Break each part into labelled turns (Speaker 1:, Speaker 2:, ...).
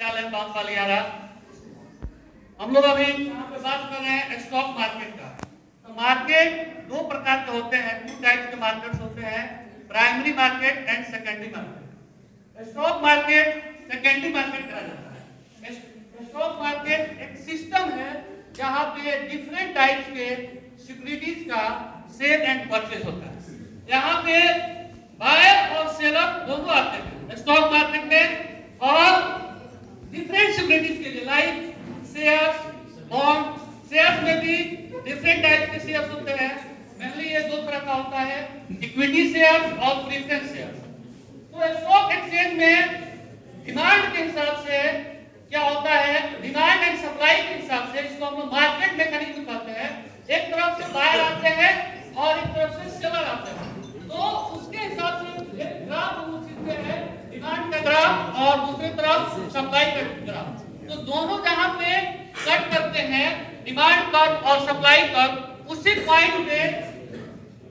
Speaker 1: क्या लेन बात वाली आ रहा। हम लोग अभी यहाँ पे बात कर रहे हैं स्टॉक मार्केट का। तो मार्केट दो प्रकार के होते हैं, टू टाइप्स के मार्केट्स होते हैं, primary market and secondary market. Stock market secondary market कहा जाता है। स्टॉक मार्केट एक सिस्टम है जहाँ पे डिफरेंट टाइप्स के सिक्योरिटीज का सेल एंड परचेज होता है। यहाँ पे बायर और सेलर दोनों आते हैं स्टॉक मार्केट में, और डिफरेंट सिक्योरिटीज के लिए लाइक शेयर्स, बॉन्ड। शेयर्स में भी डिफरेंट टाइप के शेयर्स होते हैं। मेनली ये दो तरह का होता है, इक्विटी शेयर्स और प्रेफरेंस शेयर्स। तो स्टॉक एक्सचेंज में डिमांड के हिसाब से क्या होता है, डिमांड एंड सप्लाई के हिसाब से, इसको हम लोग मार्केट मैकेनिज्म कहते हैं। एक तरफ से बायर आते हैं और एक तरफ से सेलर आते हैं। तो उसके हिसाब से एक ग्राफ हम लोग सीखते हैं, डिमांड का ग्राफ और दूसरी तरफ सप्लाई का ग्राफ। तो दोनों जहां पे कट करते हैं, डिमांड कट और सप्लाई कट, उसी पॉइंट पे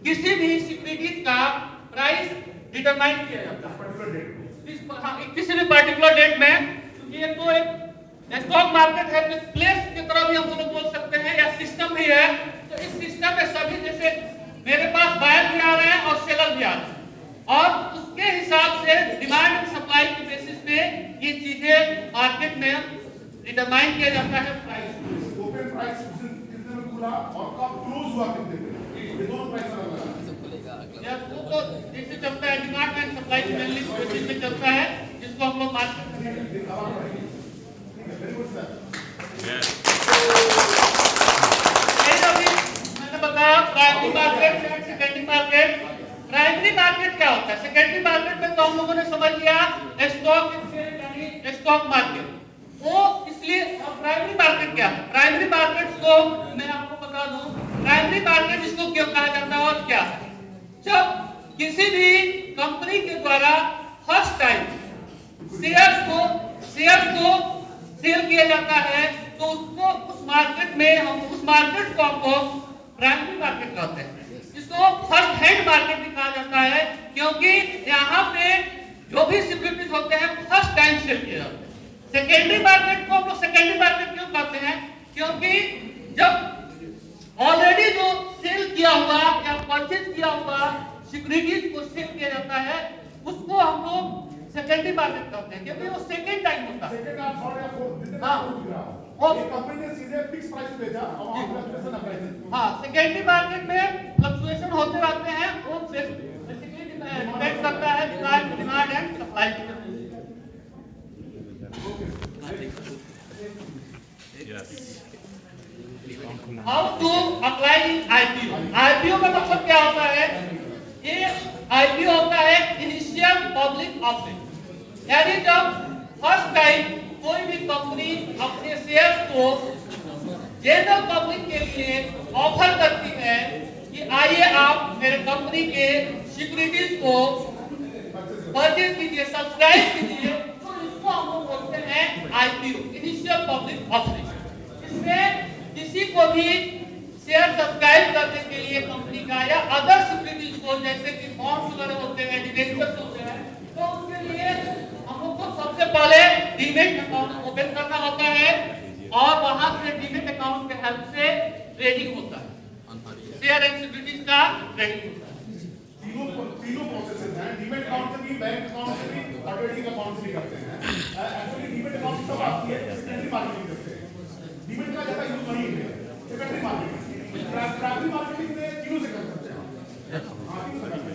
Speaker 1: किसी भी सिक्योरिटीज का प्राइस डिटरमाइन किया जाता है किसी भी पर्टिकुलर डेट में। क्योंकि ये तो एक स्टॉक मार्केट है, तो प्लेस की तरह भी हम लोग बोल सकते हैं, या सिस्टम भी है। तो इस सिस्टम में सभी, जैसे मेरे पास बायर भी आ रहे हैं और सेलर भी आ रहे हैं, और उसके हिसाब से डिमांड एंड सप्लाई के बेसिस पे ये चीजें मार्केट में डिटरमाइन किया जाता है। प्राइस
Speaker 2: ओपन प्राइस कितने में खुला और कब क्लोज हुआ कितने पे, ये दोनों प्राइस अलग अलग
Speaker 1: या वो तो जैसे चलता है, demand and supply mainly basis पे चलता है, जिसको हम लोग मार्केट में मैंने बताया primary market and secondary market. Primary market क्या होता है? सेकेंडरी मार्केट में तो हम लोगों ने समझ लिया स्टॉक एक्सचेंज यानी स्टॉक मार्केट। वो इसलिए प्राइमरी मार्केट क्या है? प्राइमरी मार्केट को मैं आपको बता दूं, प्राइमरी मार्केट इसको क्यों कहा जाता है और क्या है। जब किसी भी कंपनी के द्वारा फर्स्ट टाइम शेयर्स को सेल किया जाता है, तो उसको उस मार्केट में हम उस मार्केट को हमको प्राइमरी मार्केट कहते हैं। इसको फर्स्ट हैंड मार्केट भी कहा जाता है, क्योंकि यहाँ पे जो भी सिक्योरिटीज होते हैं फर्स्ट टाइम सेल किए जाते हैं। सेकेंडरी मार्केट को हम लोग सेकेंडरी मार्केट क्यों कहते हैं? क्योंकि जब ऑलरेडी जो सेल किया हुआ या परचेज किया हुआ सिक्योरिटीज को सेल किया जाता है, उसको हम लोग सेकेंडरी मार्केट कहते हैं, क्योंकि वो सेकेंड टाइम होता है।
Speaker 2: सेकंड आप थोड़ा फोर
Speaker 1: हाँ,
Speaker 2: और ये कंपनी ने सीधे फिक्स प्राइस भेजा और फ्लक्चुएशन ना प्राइस।
Speaker 1: हाँ, सेकेंडरी मार्केट में फ्लक्चुएशन होते रहते हैं, वो बेसिकली डिपेंड करता है डिमांड एंड सप्लाई के। How to apply IPO. IPO का मतलब क्या होता है? ये आईपीओ होता है इनिशियल पब्लिक ऑफरिंग, यानी जब फर्स्ट टाइम कोई भी कंपनी अपने शेयर्स को जनरल पब्लिक के लिए ऑफर करती है कि आइए आप मेरे कंपनी के सिक्योरिटीज को परचेज कीजिए, सब्सक्राइब कीजिए, तो इसको हम लोग बोलते हैं आईपीओ, इनिशियल पब्लिक ऑफरिंग। इसमें किसी को भी शेयर सब्सक्राइब करने के लिए कंपनी का या अदर सिक्योरिटीज को, जैसे कि बॉन्ड्स वगैरह होते हैं, डिबेंचर्स होते हैं, तो उसके लिए हम लोग को सबसे पहले डीमैट अकाउंट ओपन करना होता है, और वहां से डीमैट अकाउंट के हेल्प से ट्रेडिंग होता है, शेयर एंड सिक्योरिटीज का ट्रेडिंग होता है।
Speaker 2: तीनों प्रोसेसेस हैं, डीमैट अकाउंट से भी, बैंक अकाउंट से भी और ट्रेडिंग अकाउंट से भी करते हैं। एक्चुअली डीमैट अकाउंट तब आती है सेकेंडरी मार्केटिंग करते हैं, डीमैट का ज्यादा यूज नहीं है सेकेंडरी मार्केटिंग। प्राइमरी मार्केटिंग में तीनों से कर सकते हैं।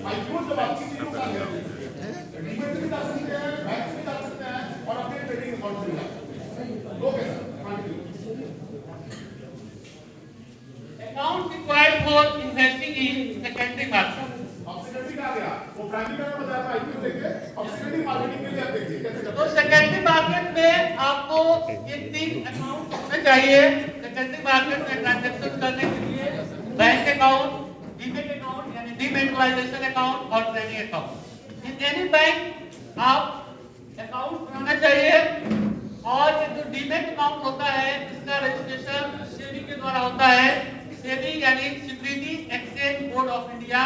Speaker 2: आईपीओ जब आपकी तीनों का है, डीमैट से भी जा सकते हैं, बैंक से भी जा सकते हैं और अपने ट्रेडिंग अकाउंट से भी जा सकते हैं। दो कैसा
Speaker 1: Accounts required for investing in secondary market.
Speaker 2: अब सेकेंडरी का आ गया, वो प्राइमरी में बताया था आईपीओ देखे, अब सेकेंडरी मार्केटिंग के लिए आप देखिए कैसे करते हैं।
Speaker 1: तो सेकेंडरी मार्केट में आपको ये 3 अकाउंट होने चाहिए सेकेंडरी मार्केट में ट्रांजैक्शन करने के लिए, बैंक अकाउंट, डीमैट अकाउंट यानी डीमैटेरियलाइजेशन अकाउंट और trading account. In any bank आप अकाउंट बनाना चाहिए, और ये जो डीमैट अकाउंट होता है इसका रजिस्ट्रेशन सेबी के द्वारा होता है। सेबी यानी securities exchange board of India,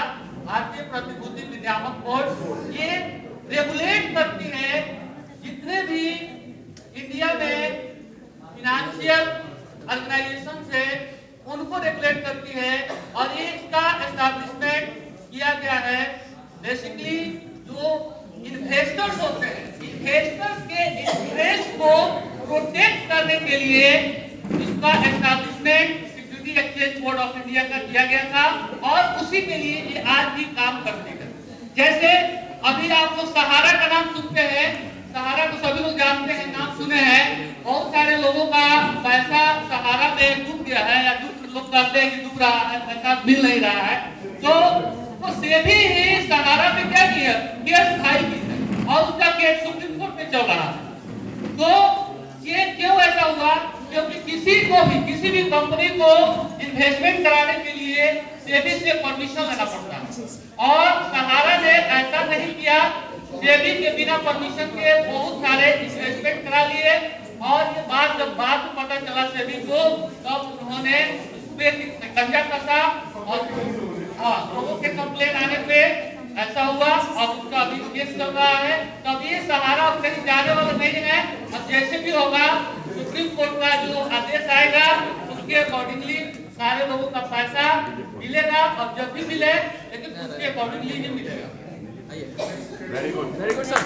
Speaker 1: भारतीय प्रतिभूति विनियामक बोर्ड, ये रेगुलेट करती है जितने भी इंडिया में फिनेंशियल ऑर्गेनाइजेशन से उनको रेगुलेट करती है और ये इसका एस्टैब्लिशमेंट किया गया है। बेसिकली जो इन्वेस्टर्स होते हैं, इन्वेस्टर्स के इंटरेस्ट को प्रोटेक्ट करने के लिए इसका establishment security exchange board of India का किया गया था और उसी के लिए ये आज भी काम करती है। जैसे अभी आप लोग सहारा का नाम सुनते हैं, सहारा को सभी लोग जानते हैं, नाम सुने हैं। बहुत सारे लोगों का पैसा सहारा में डूब गया है या लोग कहते हैं कि डूब रहा है, पैसा मिल नहीं रहा है। तो सेबी ही सहारा में क्या किया, केस फाइल की है और उसका केस सुप्रीम कोर्ट में चल रहा है। तो ये क्यों ऐसा हुआ? क्योंकि किसी भी कंपनी को इन्वेस्टमेंट कराने के लिए सेबी से परमिशन लेना पड़ता है और सहारा ने ऐसा नहीं किया। सेबी के बिना परमिशन के बहुत सारे इन्वेस्टमेंट करा लिए और ये बात जब बाद में पता चला सेबी को, तब उन्होंने उसपे कंजा कसा और लोगों के कंप्लेन आने पे ऐसा हुआ और उसका अभी केस चल रहा है। तभी सहारा कहीं जाने वाला नहीं है। अब जैसे भी होगा सुप्रीम कोर्ट का जो आदेश आएगा उसके अकॉर्डिंगली सारे लोगों का पैसा मिलेगा और जब भी मिले लेकिन उसके अकॉर्डिंगली ही मिलेगा।
Speaker 3: Very good sir.